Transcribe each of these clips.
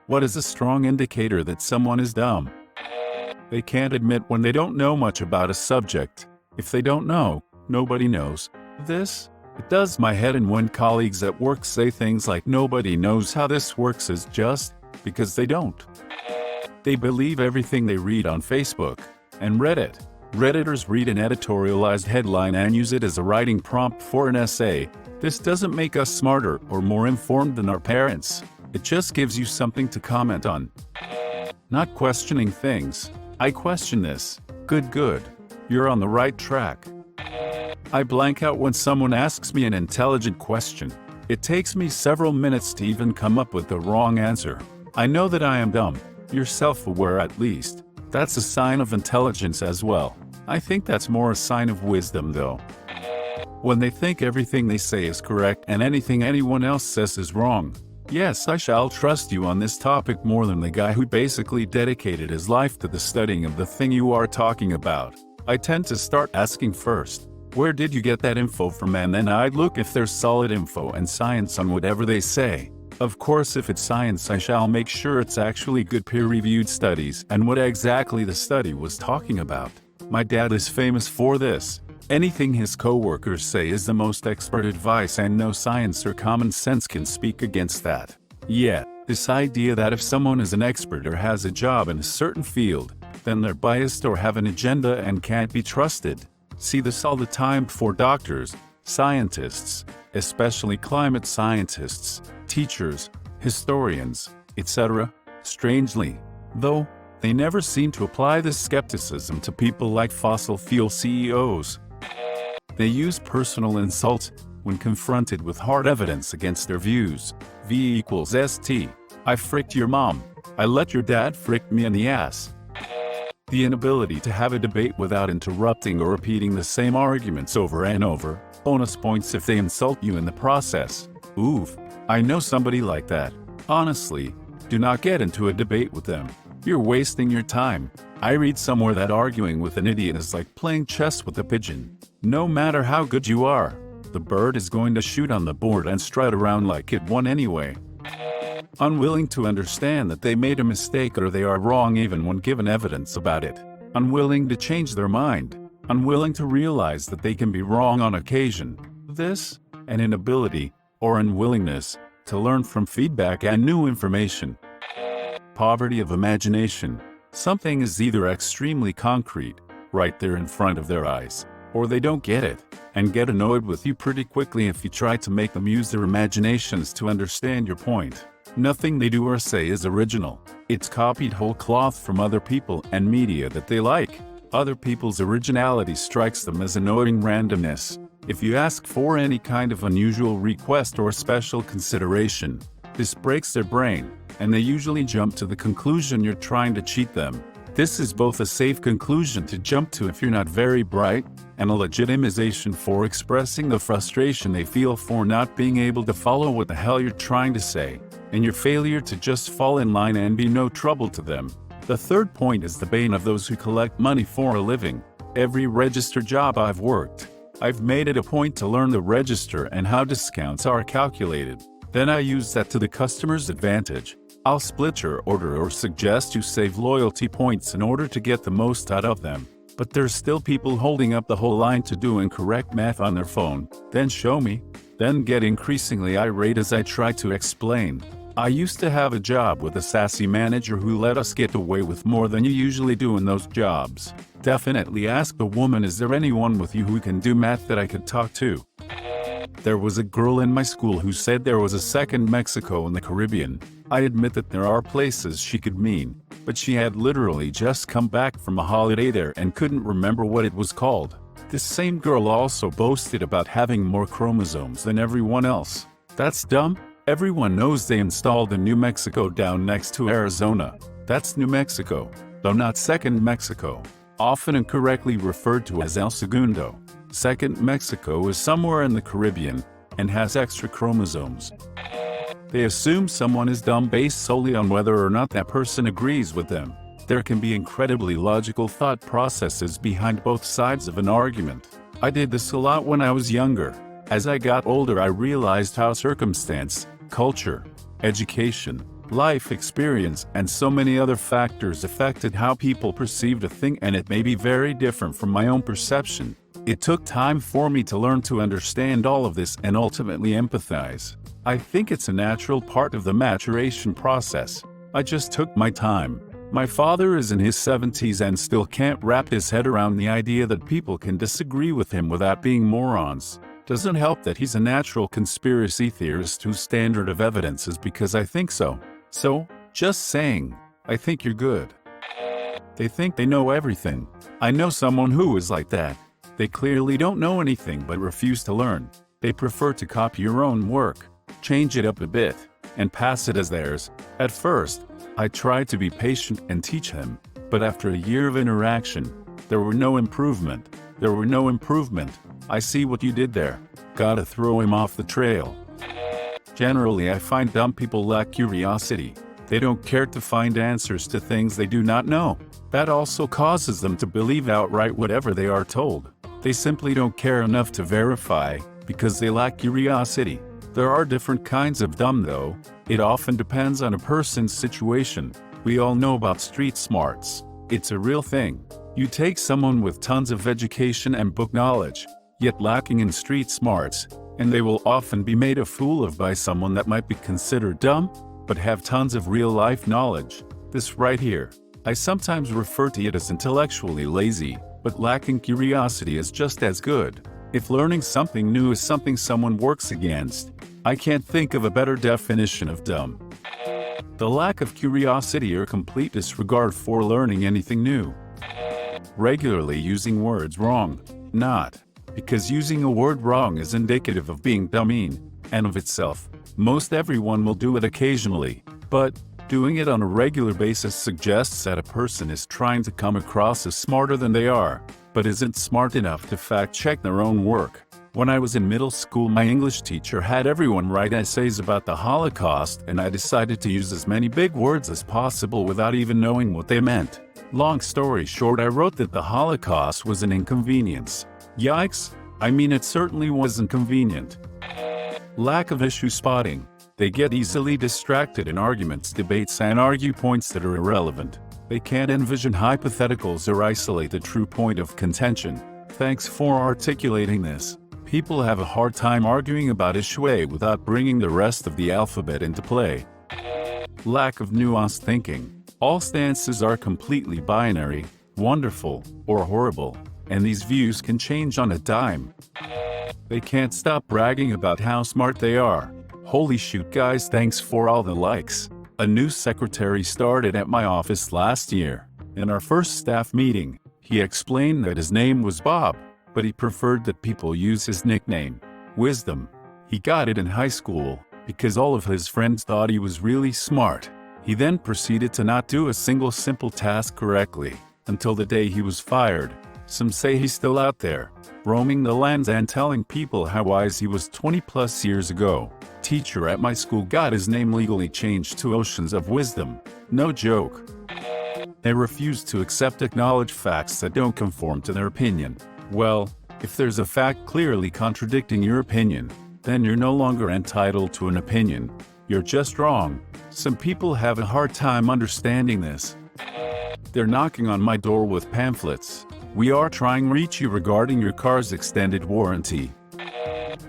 What is a strong indicator that someone is dumb? They can't admit when they don't know much about a subject. If they don't know, nobody knows. This? It does my head in when colleagues at work say things like nobody knows how this works is just because they don't. They believe everything they read on Facebook and Reddit. Redditors read an editorialized headline and use it as a writing prompt for an essay. This doesn't make us smarter or more informed than our parents. It just gives you something to comment on. Not questioning things. I question this. Good. You're on the right track. I blank out when someone asks me an intelligent question. It takes me several minutes to even come up with the wrong answer. I know that I am dumb. You're self-aware at least. That's a sign of intelligence as well. I think that's more a sign of wisdom though. When they think everything they say is correct and anything anyone else says is wrong. Yes, I shall trust you on this topic more than the guy who basically dedicated his life to the studying of the thing you are talking about. I tend to start asking first. Where did you get that info from? And then I'd look if there's solid info and science on whatever they say. Of course, if it's science, I shall make sure it's actually good peer-reviewed studies and what exactly the study was talking about. My dad is famous for this. Anything his co-workers say is the most expert advice and no science or common sense can speak against that. Yeah, this idea that if someone is an expert or has a job in a certain field, then they're biased or have an agenda and can't be trusted. See this all the time for doctors, scientists, especially climate scientists, teachers, historians, etc. Strangely, though, they never seem to apply this skepticism to people like fossil fuel CEOs. They use personal insults when confronted with hard evidence against their views. V equals ST. I fricked your mom. I let your dad frick me in the ass. The inability to have a debate without interrupting or repeating the same arguments over and over. Bonus points if they insult you in the process. Oof, I know somebody like that. Honestly, do not get into a debate with them. You're wasting your time. I read somewhere that arguing with an idiot is like playing chess with a pigeon. No matter how good you are, the bird is going to shoot on the board and strut around like it won anyway. Unwilling to understand that they made a mistake or they are wrong even when given evidence about it. Unwilling to change their mind. Unwilling to realize that they can be wrong on occasion. This, an inability, or unwillingness, to learn from feedback and new information. Poverty of imagination. Something is either extremely concrete, right there in front of their eyes, or they don't get it, and get annoyed with you pretty quickly if you try to make them use their imaginations to understand your point. Nothing they do or say is original. It's copied whole cloth from other people and media that they like. Other people's originality strikes them as annoying randomness. If you ask for any kind of unusual request or special consideration, this breaks their brain, and they usually jump to the conclusion you're trying to cheat them. This is both a safe conclusion to jump to if you're not very bright, and a legitimization for expressing the frustration they feel for not being able to follow what the hell you're trying to say, and your failure to just fall in line and be no trouble to them. The third point is the bane of those who collect money for a living. Every register job I've worked, I've made it a point to learn the register and how discounts are calculated. Then I use that to the customer's advantage. I'll split your order or suggest you save loyalty points in order to get the most out of them. But there's still people holding up the whole line to do incorrect math on their phone. Then show me. Then get increasingly irate as I try to explain. I used to have a job with a sassy manager who let us get away with more than you usually do in those jobs. Definitely ask the woman, is there anyone with you who can do math that I could talk to? There was a girl in my school who said there was a second Mexico in the Caribbean. I admit that there are places she could mean, but she had literally just come back from a holiday there and couldn't remember what it was called. This same girl also boasted about having more chromosomes than everyone else. That's dumb. Everyone knows they installed a New Mexico down next to Arizona. That's New Mexico, though not Second Mexico, often incorrectly referred to as El Segundo. Second Mexico is somewhere in the Caribbean and has extra chromosomes. They assume someone is dumb based solely on whether or not that person agrees with them. There can be incredibly logical thought processes behind both sides of an argument. I did this a lot when I was younger. As I got older, I realized how circumstance, culture, education, Life experience and so many other factors affected how people perceived a thing, and it may be very different from my own perception. It took time for me to learn to understand all of this and ultimately empathize. I think it's a natural part of the maturation process. I just took my time. My father is in his 70s and still can't wrap his head around the idea that people can disagree with him without being morons. Doesn't help that he's a natural conspiracy theorist whose standard of evidence is because I think so. So, just saying, I think you're good. They think they know everything. I know someone who is like that. They clearly don't know anything but refuse to learn. They prefer to copy your own work, change it up a bit, and pass it as theirs. At first, I tried to be patient and teach him, but after a year of interaction, there were no improvement. I see what you did there. Gotta throw him off the trail. Generally, I find dumb people lack curiosity. They don't care to find answers to things they do not know. That also causes them to believe outright whatever they are told. They simply don't care enough to verify, because they lack curiosity. There are different kinds of dumb though. It often depends on a person's situation. We all know about street smarts. It's a real thing. You take someone with tons of education and book knowledge, yet lacking in street smarts, and they will often be made a fool of by someone that might be considered dumb, but have tons of real-life knowledge. This right here. I sometimes refer to it as intellectually lazy, but lacking curiosity is just as good. If learning something new is something someone works against, I can't think of a better definition of dumb. The lack of curiosity or complete disregard for learning anything new. Regularly using words wrong. Not. Because using a word wrong is indicative of being dumb in and of itself. Most everyone will do it occasionally, but doing it on a regular basis suggests that a person is trying to come across as smarter than they are, but isn't smart enough to fact-check their own work. When I was in middle school, my English teacher had everyone write essays about the Holocaust, and I decided to use as many big words as possible without even knowing what they meant. Long story short, I wrote that the Holocaust was an inconvenience. Yikes! I mean, it certainly wasn't convenient. Lack of issue spotting. They get easily distracted in arguments, debates, and argue points that are irrelevant. They can't envision hypotheticals or isolate the true point of contention. Thanks for articulating this. People have a hard time arguing about issue A without bringing the rest of the alphabet into play. Lack of nuanced thinking. All stances are completely binary, wonderful, or horrible, and these views can change on a dime. They can't stop bragging about how smart they are. Holy shoot guys, thanks for all the likes. A new secretary started at my office last year. In our first staff meeting, he explained that his name was Bob, but he preferred that people use his nickname, Wisdom. He got it in high school because all of his friends thought he was really smart. He then proceeded to not do a single simple task correctly until the day he was fired. Some say he's still out there, roaming the lands and telling people how wise he was 20+ years ago. Teacher at my school got his name legally changed to Oceans of Wisdom. No joke. They refuse to acknowledge facts that don't conform to their opinion. Well, if there's a fact clearly contradicting your opinion, then you're no longer entitled to an opinion. You're just wrong. Some people have a hard time understanding this. They're knocking on my door with pamphlets. We are trying to reach you regarding your car's extended warranty.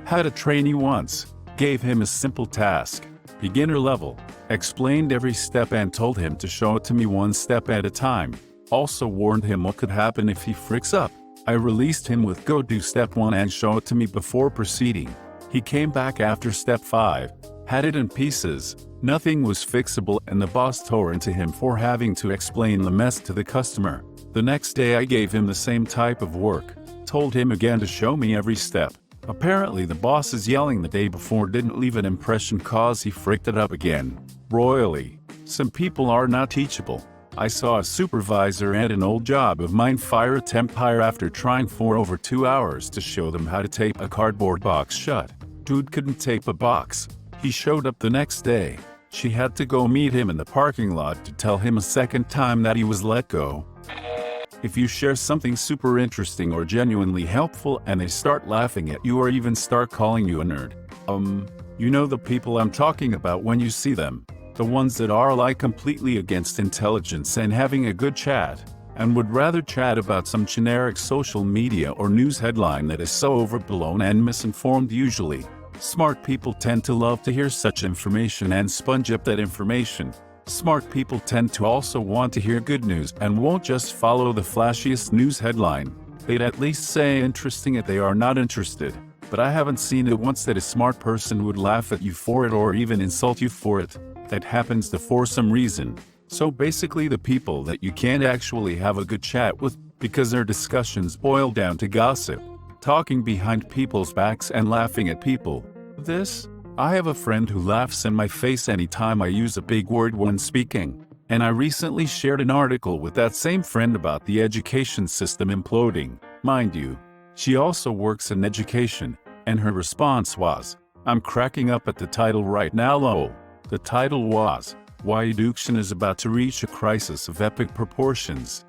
Had a trainee once. Gave him a simple task, beginner level, explained every step and told him to show it to me one step at a time. Also warned him what could happen if he freaks up. I released him with go do step 1 and show it to me before proceeding. He came back after step 5, had it in pieces. Nothing was fixable and the boss tore into him for having to explain the mess to the customer. The next day I gave him the same type of work, told him again to show me every step. Apparently the boss's yelling the day before didn't leave an impression cause he fricked it up again. Royally. Some people are not teachable. I saw a supervisor at an old job of mine fire a temp hire after trying for over 2 hours to show them how to tape a cardboard box shut. Dude couldn't tape a box. He showed up the next day. She had to go meet him in the parking lot to tell him a second time that he was let go. If you share something super interesting or genuinely helpful and they start laughing at you or even start calling you a nerd, you know the people I'm talking about when you see them. The ones that are like completely against intelligence and having a good chat, and would rather chat about some generic social media or news headline that is so overblown and misinformed usually. Smart people tend to love to hear such information and sponge up that information. Smart people tend to also want to hear good news and won't just follow the flashiest news headline. They'd at least say interesting if they are not interested. But I haven't seen it once that a smart person would laugh at you for it or even insult you for it. That happens for some reason. So basically the people that you can't actually have a good chat with because their discussions boil down to gossip, talking behind people's backs and laughing at people. I have a friend who laughs in my face anytime I use a big word when speaking. And I recently shared an article with that same friend about the education system imploding. Mind you, she also works in education, and her response was, "I'm cracking up at the title right now, lol." The title was, "Why Education is About to Reach a Crisis of Epic Proportions."